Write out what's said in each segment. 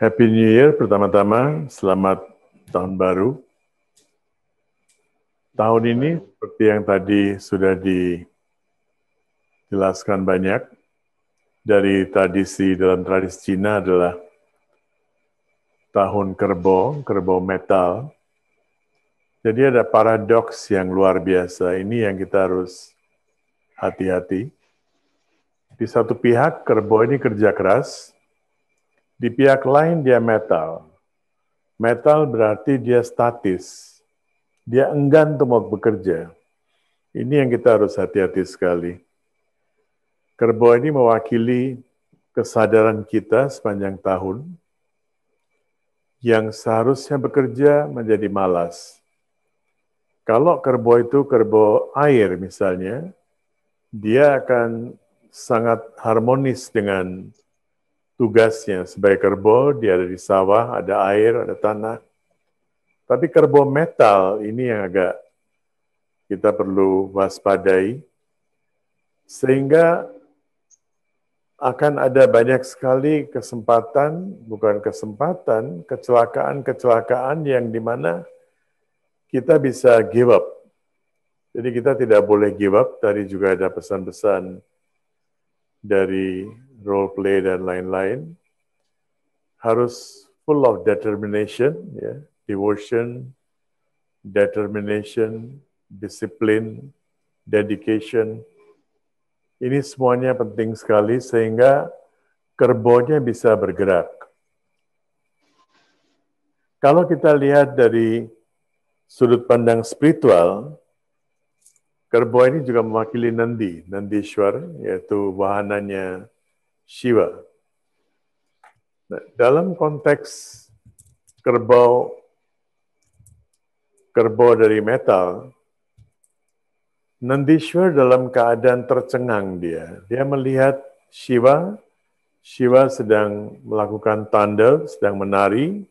Happy New Year pertama-tama, selamat tahun baru. Tahun ini seperti yang tadi sudah dijelaskan banyak, dari dalam tradisi Cina adalah tahun kerbau metal. Jadi ada paradoks yang luar biasa, ini yang kita harus hati-hati. Di satu pihak kerbau ini kerja keras, di pihak lain dia metal. Metal berarti dia statis. Dia enggan untuk mau bekerja. Ini yang kita harus hati-hati sekali. Kerbau ini mewakili kesadaran kita sepanjang tahun yang seharusnya bekerja menjadi malas. Kalau kerbau itu kerbau air misalnya, dia akan sangat harmonis dengan tugasnya. Sebagai kerbau, dia ada di sawah, ada air, ada tanah. Tapi kerbau metal ini yang agak kita perlu waspadai, sehingga akan ada banyak sekali kecelakaan yang dimana kita bisa give up. Jadi kita tidak boleh give up, tadi juga ada pesan-pesan dari role play dan lain-lain. Harus full of determination, ya, devotion, determination, disiplin, dedication. Ini semuanya penting sekali sehingga kerbaunya bisa bergerak. Kalau kita lihat dari sudut pandang spiritual, kerbau ini juga mewakili Nandishwar, yaitu wahananya Shiva. Nah, dalam konteks kerbau dari metal, Nandishwar dalam keadaan tercengang dia. Dia melihat Shiva sedang melakukan tanda, sedang menari,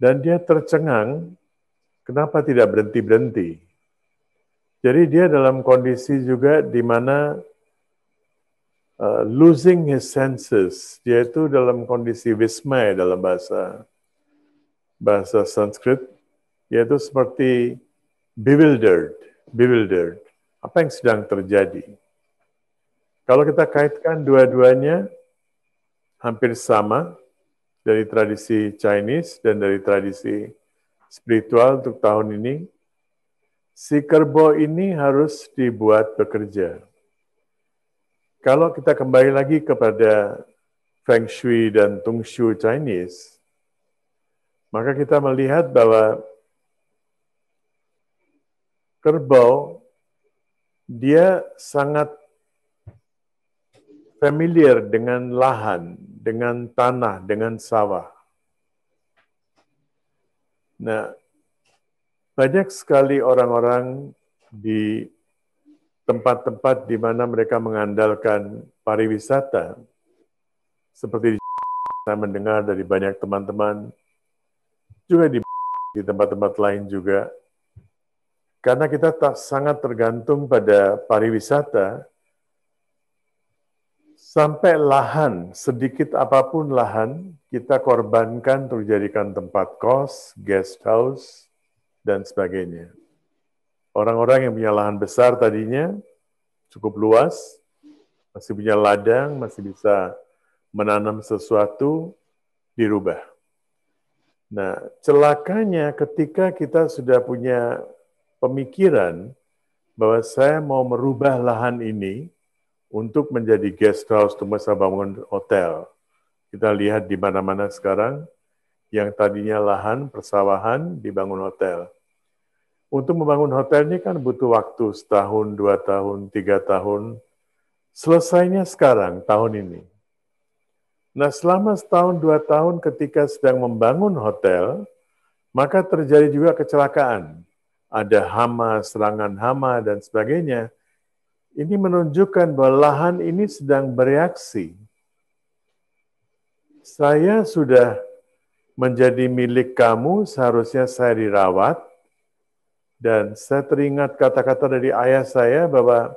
dan dia tercengang, kenapa tidak berhenti-berhenti. Jadi dia dalam kondisi juga di mana losing his senses, dia itu dalam kondisi vismaya dalam bahasa Sanskrit, yaitu seperti bewildered. Apa yang sedang terjadi? Kalau kita kaitkan dua-duanya hampir sama dari tradisi Chinese dan dari tradisi spiritual untuk tahun ini, si kerbau ini harus dibuat bekerja. Kalau kita kembali lagi kepada Feng Shui dan Tung Shui Chinese, maka kita melihat bahwa kerbau, dia sangat familiar dengan lahan, dengan tanah, dengan sawah. Nah, banyak sekali orang-orang di tempat-tempat di mana mereka mengandalkan pariwisata, seperti saya mendengar dari banyak teman-teman, juga di tempat-tempat lain juga, karena kita sangat tergantung pada pariwisata, sampai lahan, sedikit apapun lahan, kita korbankan untuk dijadikan tempat kos, guest house, dan sebagainya. Orang-orang yang punya lahan besar tadinya, cukup luas, masih punya ladang, masih bisa menanam sesuatu, dirubah. Nah, celakanya ketika kita sudah punya pemikiran bahwa saya mau merubah lahan ini untuk menjadi guest house, untuk masa bangun hotel. Kita lihat di mana-mana sekarang, yang tadinya lahan, persawahan, dibangun hotel. Untuk membangun hotel ini kan butuh waktu setahun, 2 tahun, 3 tahun. Selesainya sekarang, tahun ini. Nah, selama setahun, 2 tahun ketika sedang membangun hotel, maka terjadi juga kecelakaan. Ada hama, serangan hama, dan sebagainya. Ini menunjukkan bahwa lahan ini sedang bereaksi. Saya sudah menjadi milik kamu, seharusnya saya dirawat, dan saya teringat kata-kata dari ayah saya bahwa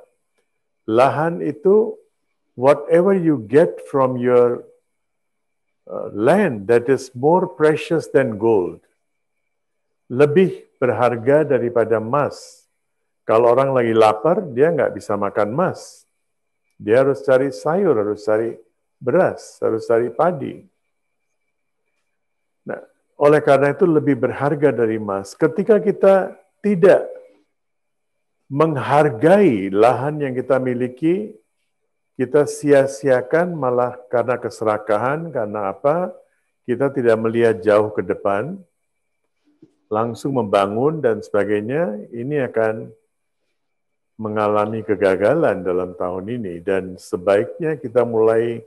lahan itu, whatever you get from your land that is more precious than gold. Lebih berharga daripada emas. Kalau orang lagi lapar, dia nggak bisa makan emas. Dia harus cari sayur, harus cari beras, harus cari padi. Nah, oleh karena itu lebih berharga dari emas. Ketika kita tidak menghargai lahan yang kita miliki, kita sia-siakan malah karena keserakahan, karena apa? Kita tidak melihat jauh ke depan, langsung membangun dan sebagainya, ini akan mengalami kegagalan dalam tahun ini. Dan sebaiknya kita mulai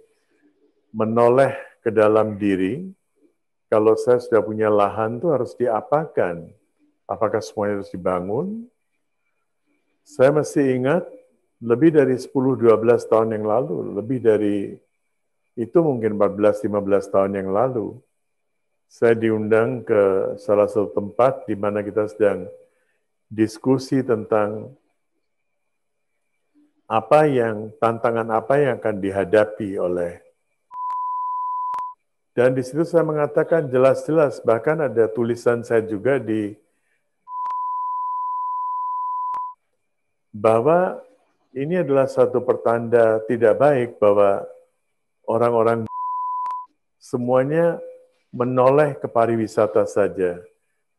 menoleh ke dalam diri, kalau saya sudah punya lahan itu harus diapakan? Apakah semuanya harus dibangun? Saya masih ingat, lebih dari 10-12 tahun yang lalu, lebih dari itu mungkin 14-15 tahun yang lalu, saya diundang ke salah satu tempat di mana kita sedang diskusi tentang tantangan apa yang akan dihadapi oleh. Dan di situ saya mengatakan jelas-jelas, bahkan ada tulisan saya juga bahwa ini adalah satu pertanda tidak baik bahwa orang-orang semuanya menoleh ke pariwisata saja,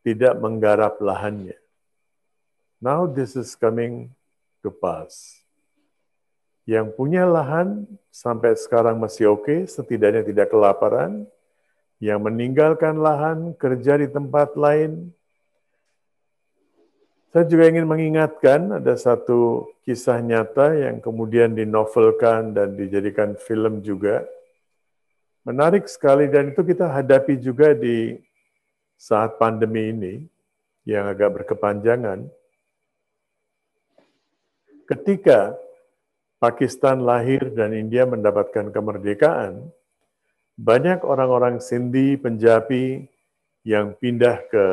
tidak menggarap lahannya. Now this is coming to pass. Yang punya lahan sampai sekarang masih oke, setidaknya tidak kelaparan. Yang meninggalkan lahan, kerja di tempat lain. Saya juga ingin mengingatkan, ada satu kisah nyata yang kemudian dinovelkan dan dijadikan film juga. Menarik sekali, dan itu kita hadapi juga di saat pandemi ini, yang agak berkepanjangan. Ketika Pakistan lahir dan India mendapatkan kemerdekaan, banyak orang-orang Sindhi, Punjabi yang pindah ke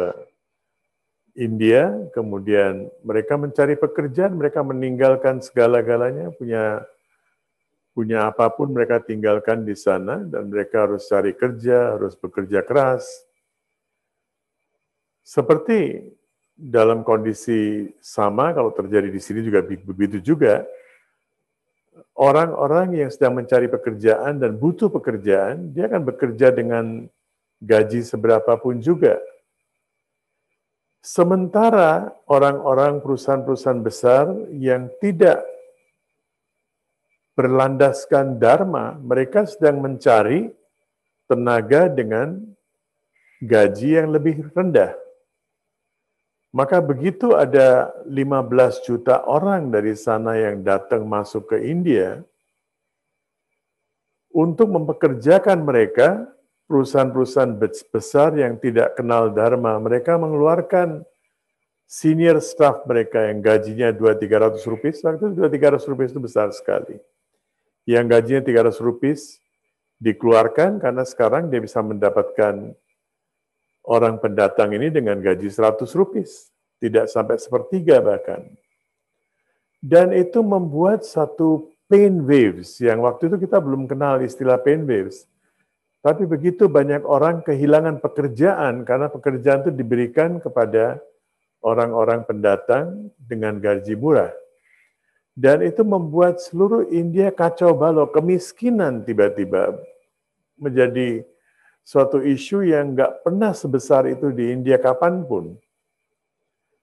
India, kemudian mereka mencari pekerjaan, mereka meninggalkan segala-galanya, punya apapun mereka tinggalkan di sana, dan mereka harus cari kerja, harus bekerja keras. Seperti dalam kondisi sama, kalau terjadi di sini juga begitu juga, orang-orang yang sedang mencari pekerjaan dan butuh pekerjaan, dia akan bekerja dengan gaji seberapapun juga. Sementara orang-orang perusahaan-perusahaan besar yang tidak berlandaskan dharma, mereka sedang mencari tenaga dengan gaji yang lebih rendah. Maka begitu ada 15 juta orang dari sana yang datang masuk ke India, untuk mempekerjakan mereka, perusahaan-perusahaan besar yang tidak kenal dharma, mereka mengeluarkan senior staff mereka yang gajinya 200-300 rupiah, waktu itu 200-300 rupiah itu besar sekali. Yang gajinya 300 rupiah dikeluarkan karena sekarang dia bisa mendapatkan orang pendatang ini dengan gaji 100 rupiah, tidak sampai sepertiga bahkan. Dan itu membuat satu pain waves, yang waktu itu kita belum kenal istilah pain waves. Tapi begitu banyak orang kehilangan pekerjaan, karena pekerjaan itu diberikan kepada orang-orang pendatang dengan gaji murah. Dan itu membuat seluruh India kacau balau, kemiskinan tiba-tiba menjadi suatu isu yang nggak pernah sebesar itu di India kapanpun.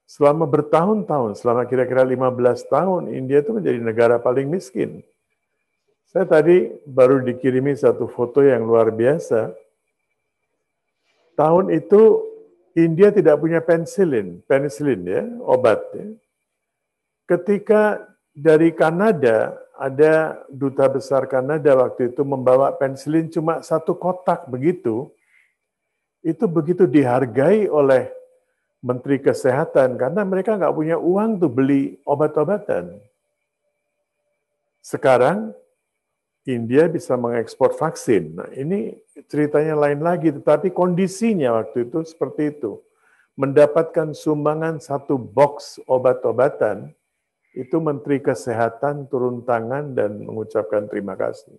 Selama bertahun-tahun, selama kira-kira 15 tahun, India itu menjadi negara paling miskin. Saya tadi baru dikirimi satu foto yang luar biasa. Tahun itu India tidak punya penicillin ya, obat. Ya. Ketika dari Kanada, ada duta besar Kanada waktu itu membawa penicillin cuma 1 kotak begitu, itu begitu dihargai oleh Menteri Kesehatan, karena mereka nggak punya uang tuh beli obat-obatan. Sekarang, India bisa mengekspor vaksin. Nah, ini ceritanya lain lagi, tetapi kondisinya waktu itu seperti itu. Mendapatkan sumbangan 1 box obat-obatan, itu Menteri Kesehatan turun tangan dan mengucapkan terima kasih.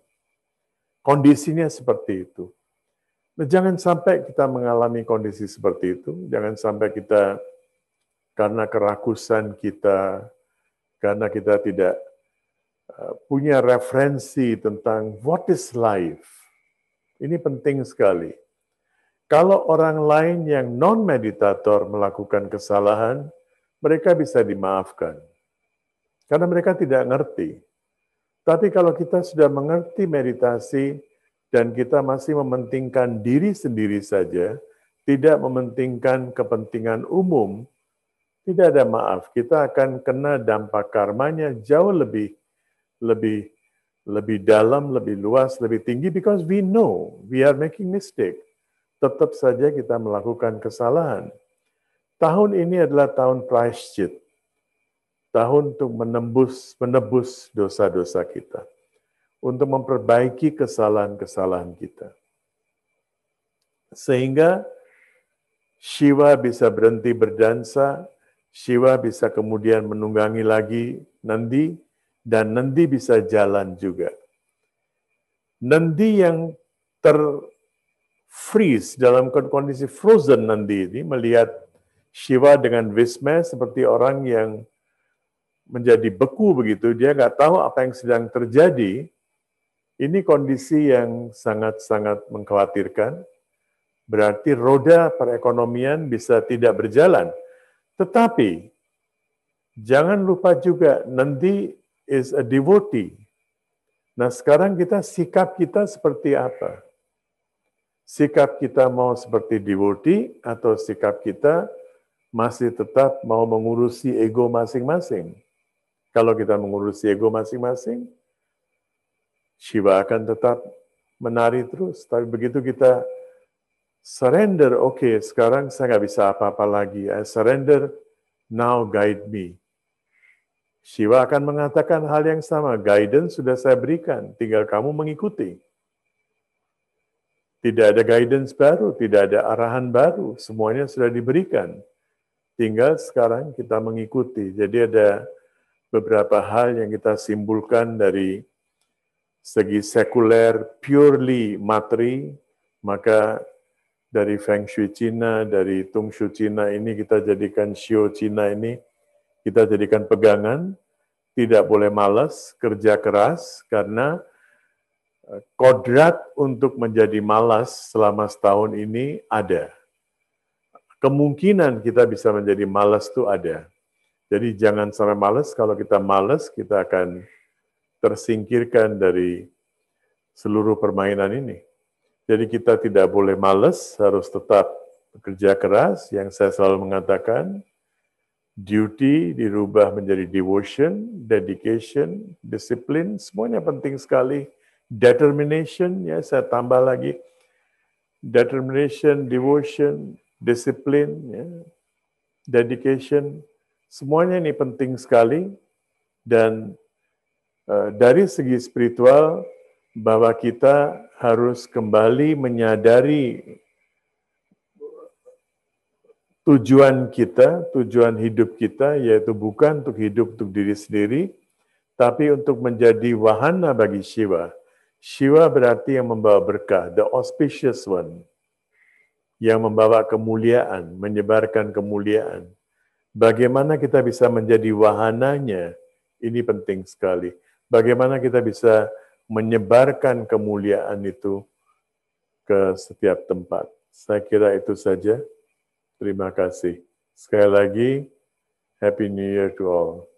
Kondisinya seperti itu. Jangan sampai kita mengalami kondisi seperti itu, jangan sampai kita karena kerakusan kita, karena kita tidak punya referensi tentang what is life. Ini penting sekali. Kalau orang lain yang non-meditator melakukan kesalahan, mereka bisa dimaafkan. Karena mereka tidak ngerti. Tapi kalau kita sudah mengerti meditasi, dan kita masih mementingkan diri sendiri saja, tidak mementingkan kepentingan umum, tidak ada maaf. Kita akan kena dampak karmanya jauh lebih dalam, lebih luas, lebih tinggi, because we know we are making mistake. Tetap saja kita melakukan kesalahan. Tahun ini adalah tahun prayashchit, tahun untuk menebus dosa-dosa kita, untuk memperbaiki kesalahan-kesalahan kita. Sehingga Shiva bisa berhenti berdansa, Shiva bisa kemudian menunggangi lagi Nandi, dan Nandi bisa jalan juga. Nandi yang freeze dalam kondisi frozen Nandi ini melihat Shiva dengan Visma seperti orang yang menjadi beku begitu, dia nggak tahu apa yang sedang terjadi. Ini kondisi yang sangat-sangat mengkhawatirkan. Berarti roda perekonomian bisa tidak berjalan. Tetapi jangan lupa juga Nandi is a devotee. Nah, sekarang sikap kita seperti apa? Sikap kita mau seperti devotee atau sikap kita masih tetap mau mengurusi ego masing-masing? Kalau kita mengurusi ego masing-masing, Shiva akan tetap menari terus. Tapi begitu kita surrender, oke, sekarang saya nggak bisa apa-apa lagi. I surrender, now guide me. Shiva akan mengatakan hal yang sama. Guidance sudah saya berikan, tinggal kamu mengikuti. Tidak ada guidance baru, tidak ada arahan baru. Semuanya sudah diberikan. Tinggal sekarang kita mengikuti. Jadi ada beberapa hal yang kita simpulkan dari segi sekuler, purely materi, maka dari Feng Shui Cina, dari Tung Shu Cina ini kita jadikan Shio Cina ini, kita jadikan pegangan, tidak boleh malas, kerja keras, karena kodrat untuk menjadi malas selama setahun ini ada. Kemungkinan kita bisa menjadi malas itu ada. Jadi jangan sampai malas, kalau kita malas, kita akan tersingkirkan dari seluruh permainan ini. Jadi kita tidak boleh malas, harus tetap bekerja keras. Yang saya selalu mengatakan, duty dirubah menjadi devotion, dedication, disiplin, semuanya penting sekali. Determination, ya saya tambah lagi, determination, devotion, disiplin, ya, dedication, semuanya ini penting sekali. Dan dari segi spiritual, bahwa kita harus kembali menyadari tujuan kita, tujuan hidup kita, yaitu bukan untuk hidup untuk diri sendiri, tapi untuk menjadi wahana bagi Shiva. Shiva berarti yang membawa berkah, the auspicious one, yang membawa kemuliaan, menyebarkan kemuliaan. Bagaimana kita bisa menjadi wahananya, ini penting sekali. Bagaimana kita bisa menyebarkan kemuliaan itu ke setiap tempat. Saya kira itu saja. Terima kasih. Sekali lagi, Happy New Year to all.